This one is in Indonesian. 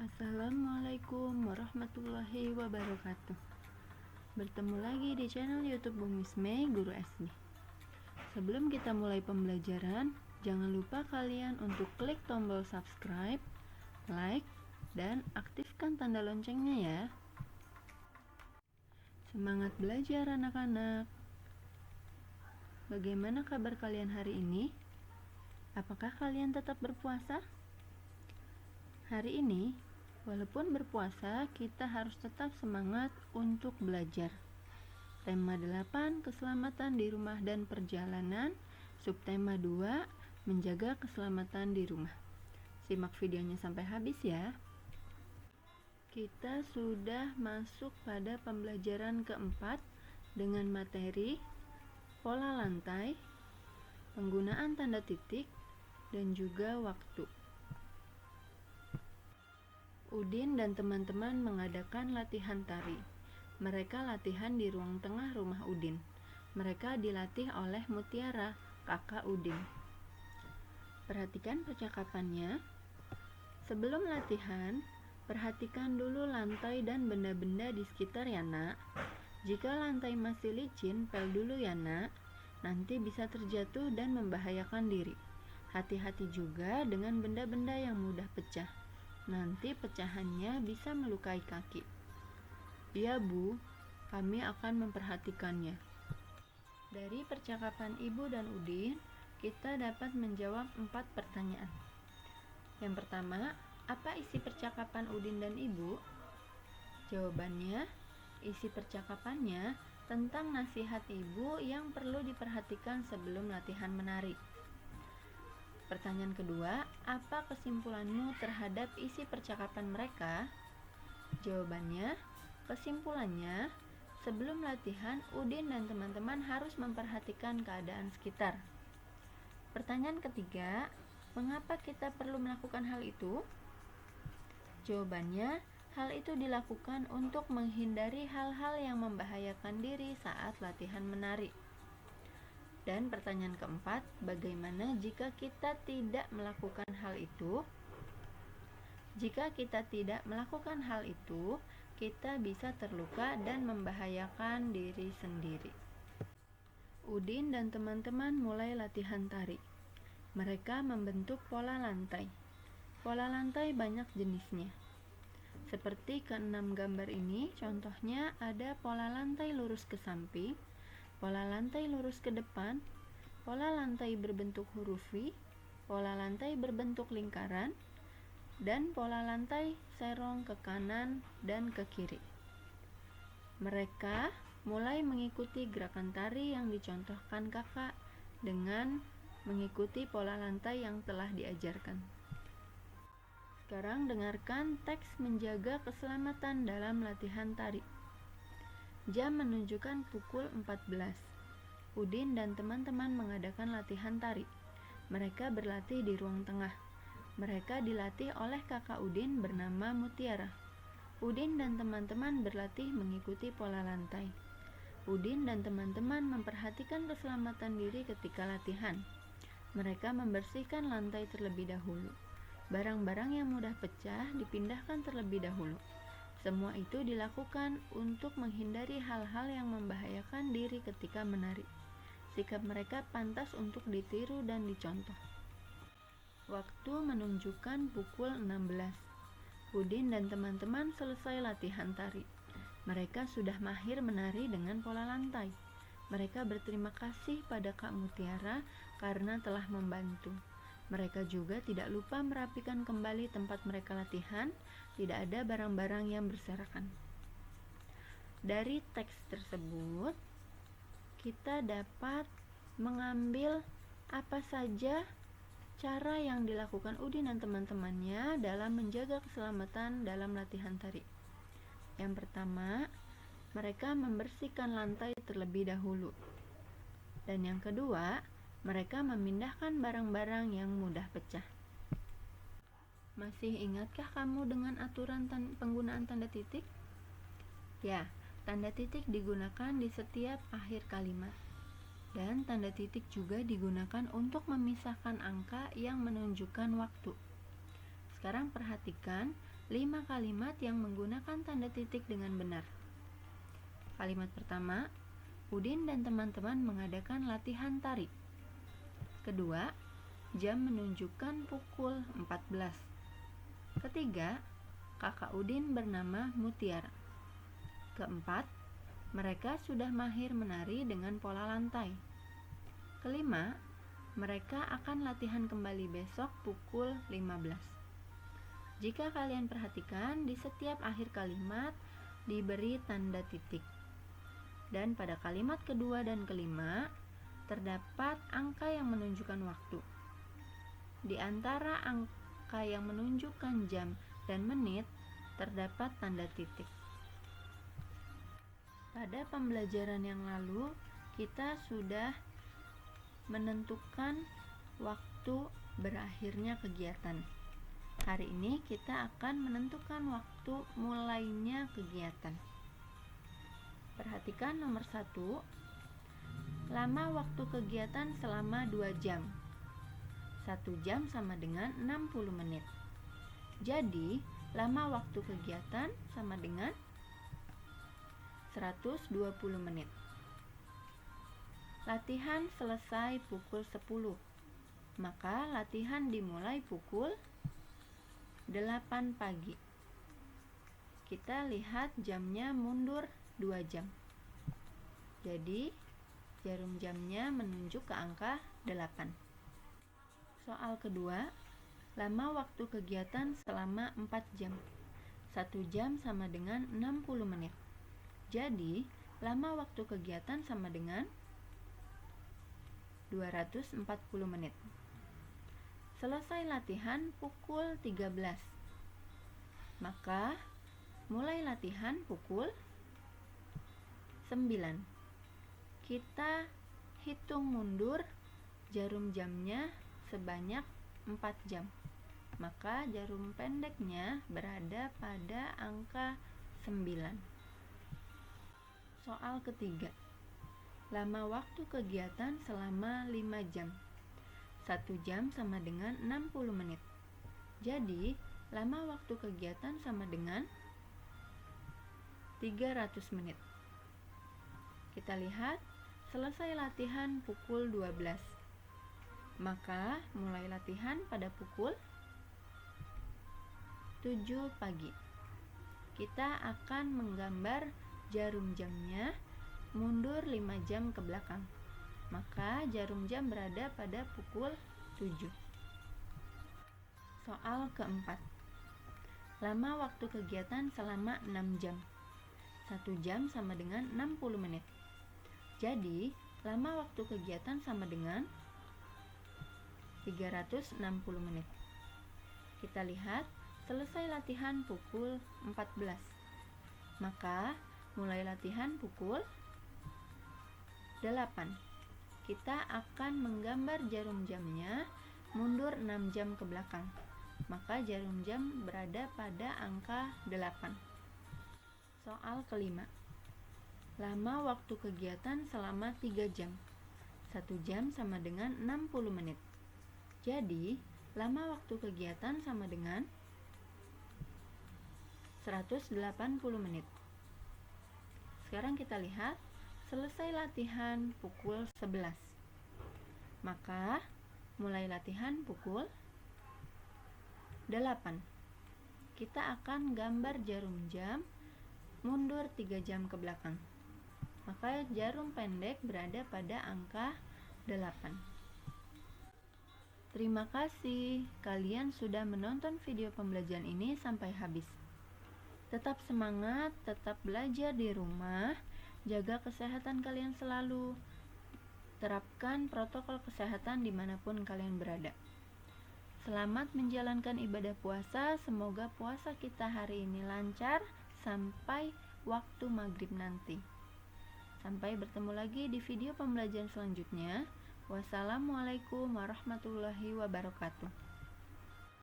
Assalamualaikum warahmatullahi wabarakatuh. Bertemu lagi di channel YouTube Bung Misme, Guru SD. Sebelum kita mulai pembelajaran, jangan lupa kalian untuk klik tombol subscribe, like, dan aktifkan tanda loncengnya ya. Semangat belajar anak-anak. Bagaimana kabar kalian hari ini? Apakah kalian tetap berpuasa? Hari ini, walaupun berpuasa, kita harus tetap semangat untuk belajar. Tema 8, keselamatan di rumah dan perjalanan. Subtema 2, menjaga keselamatan di rumah. Simak videonya sampai habis ya. Kita sudah masuk pada pembelajaran keempat dengan materi pola lantai, penggunaan tanda titik, dan juga waktu. Udin dan teman-teman mengadakan latihan tari. Mereka latihan di ruang tengah rumah Udin. Mereka dilatih oleh Mutiara, kakak Udin. Perhatikan percakapannya. Sebelum latihan, perhatikan dulu lantai dan benda-benda di sekitar ya nak. Jika lantai masih licin, pel dulu ya nak. Nanti bisa terjatuh dan membahayakan diri. Hati-hati juga dengan benda-benda yang mudah pecah. Nanti pecahannya bisa melukai kaki. Iya Bu, kami akan memperhatikannya. Dari percakapan Ibu dan Udin, kita dapat menjawab 4 pertanyaan. Yang pertama, apa isi percakapan Udin dan Ibu? Jawabannya, isi percakapannya tentang nasihat Ibu yang perlu diperhatikan sebelum latihan menari. Pertanyaan kedua, apa kesimpulanmu terhadap isi percakapan mereka? Jawabannya, kesimpulannya, sebelum latihan, Udin dan teman-teman harus memperhatikan keadaan sekitar. Pertanyaan ketiga, mengapa kita perlu melakukan hal itu? Jawabannya, hal itu dilakukan untuk menghindari hal-hal yang membahayakan diri saat latihan menari. Dan pertanyaan keempat, bagaimana jika kita tidak melakukan hal itu? Jika kita tidak melakukan hal itu, kita bisa terluka dan membahayakan diri sendiri. Udin dan teman-teman mulai latihan tari. Mereka membentuk pola lantai. Pola lantai banyak jenisnya. Seperti ke-6 gambar ini, contohnya ada pola lantai lurus ke samping, pola lantai lurus ke depan, pola lantai berbentuk huruf V, pola lantai berbentuk lingkaran, dan pola lantai serong ke kanan dan ke kiri. Mereka mulai mengikuti gerakan tari yang dicontohkan kakak dengan mengikuti pola lantai yang telah diajarkan. Sekarang dengarkan teks menjaga keselamatan dalam latihan tari. Jam menunjukkan pukul 14. Udin dan teman-teman mengadakan latihan tari. Mereka berlatih di ruang tengah. Mereka dilatih oleh kakak Udin bernama Mutiara. Udin dan teman-teman berlatih mengikuti pola lantai. Udin dan teman-teman memperhatikan keselamatan diri ketika latihan. Mereka membersihkan lantai terlebih dahulu. Barang-barang yang mudah pecah dipindahkan terlebih dahulu. Semua itu dilakukan untuk menghindari hal-hal yang membahayakan diri ketika menari. Sikap mereka pantas untuk ditiru dan dicontoh. Waktu menunjukkan pukul 16. Udin dan teman-teman selesai latihan tari. Mereka sudah mahir menari dengan pola lantai. Mereka berterima kasih pada Kak Mutiara karena telah membantu. Mereka juga tidak lupa merapikan kembali tempat mereka latihan. Tidak ada barang-barang yang berserakan. Dari teks tersebut, kita dapat mengambil apa saja cara yang dilakukan Udin dan teman-temannya dalam menjaga keselamatan dalam latihan tari. Yang pertama, mereka membersihkan lantai terlebih dahulu. Dan yang kedua, mereka memindahkan barang-barang yang mudah pecah. Masih ingatkah kamu dengan aturan penggunaan tanda titik? Ya, tanda titik digunakan di setiap akhir kalimat. Dan tanda titik juga digunakan untuk memisahkan angka yang menunjukkan waktu. Sekarang perhatikan 5 kalimat yang menggunakan tanda titik dengan benar. Kalimat pertama, Udin dan teman-teman mengadakan latihan tari. Kedua, jam menunjukkan pukul 14. Ketiga, kakak Udin bernama Mutiara. Keempat, mereka sudah mahir menari dengan pola lantai. Kelima, mereka akan latihan kembali besok pukul 15. Jika kalian perhatikan, di setiap akhir kalimat diberi tanda titik. Dan pada kalimat kedua dan kelima, terdapat angka yang menunjukkan waktu. Di antara angka yang menunjukkan jam dan menit, terdapat tanda titik. Pada pembelajaran yang lalu, kita sudah menentukan waktu berakhirnya kegiatan. Hari ini kita akan menentukan waktu mulainya kegiatan. Perhatikan nomor 1. Lama waktu kegiatan selama 2 jam. 1 jam sama dengan 60 menit. Jadi, lama waktu kegiatan sama dengan 120 menit. Latihan selesai pukul 10. Maka latihan dimulai pukul 8 pagi. Kita lihat jamnya mundur 2 jam. Jadi, jarum jamnya menunjuk ke angka 8. Soal kedua, lama waktu kegiatan selama 4 jam. 1 jam sama dengan 60 menit. Jadi, lama waktu kegiatan sama dengan 240 menit. Selesai latihan pukul 13. Maka, mulai latihan pukul 9. Kita hitung mundur jarum jamnya sebanyak 4 jam. Maka jarum pendeknya berada pada angka 9. Soal ketiga. Lama waktu kegiatan selama 5 jam. 1 jam sama dengan 60 menit. Jadi, lama waktu kegiatan sama dengan 300 menit. Kita lihat, selesai latihan pukul 12. Maka, mulai latihan pada pukul 7 pagi. Kita akan menggambar jarum jamnya mundur 5 jam ke belakang. Maka jarum jam berada pada pukul 7. Soal keempat. Lama waktu kegiatan selama 6 jam. 1 jam sama dengan 60 menit. Jadi, lama waktu kegiatan sama dengan 360 menit. Kita lihat, selesai latihan pukul 14. Maka, mulai latihan pukul 8. Kita akan menggambar jarum jamnya mundur 6 jam ke belakang. Maka jarum jam berada pada angka 8. Soal kelima. Lama waktu kegiatan selama 3 jam. 1 jam sama dengan 60 menit. Jadi, lama waktu kegiatan sama dengan 180 menit. Sekarang kita lihat, selesai latihan pukul 11. Maka, mulai latihan pukul 8. Kita akan gambar jarum jam mundur 3 jam ke belakang. Maka jarum pendek berada pada angka 8. Terima kasih kalian sudah menonton video pembelajaran ini sampai habis. Tetap semangat, tetap belajar di rumah, jaga kesehatan kalian selalu. Terapkan protokol kesehatan dimanapun kalian berada. Selamat menjalankan ibadah puasa, semoga puasa kita hari ini lancar sampai waktu maghrib nanti. Sampai bertemu lagi di video pembelajaran selanjutnya. Wassalamualaikum warahmatullahi wabarakatuh.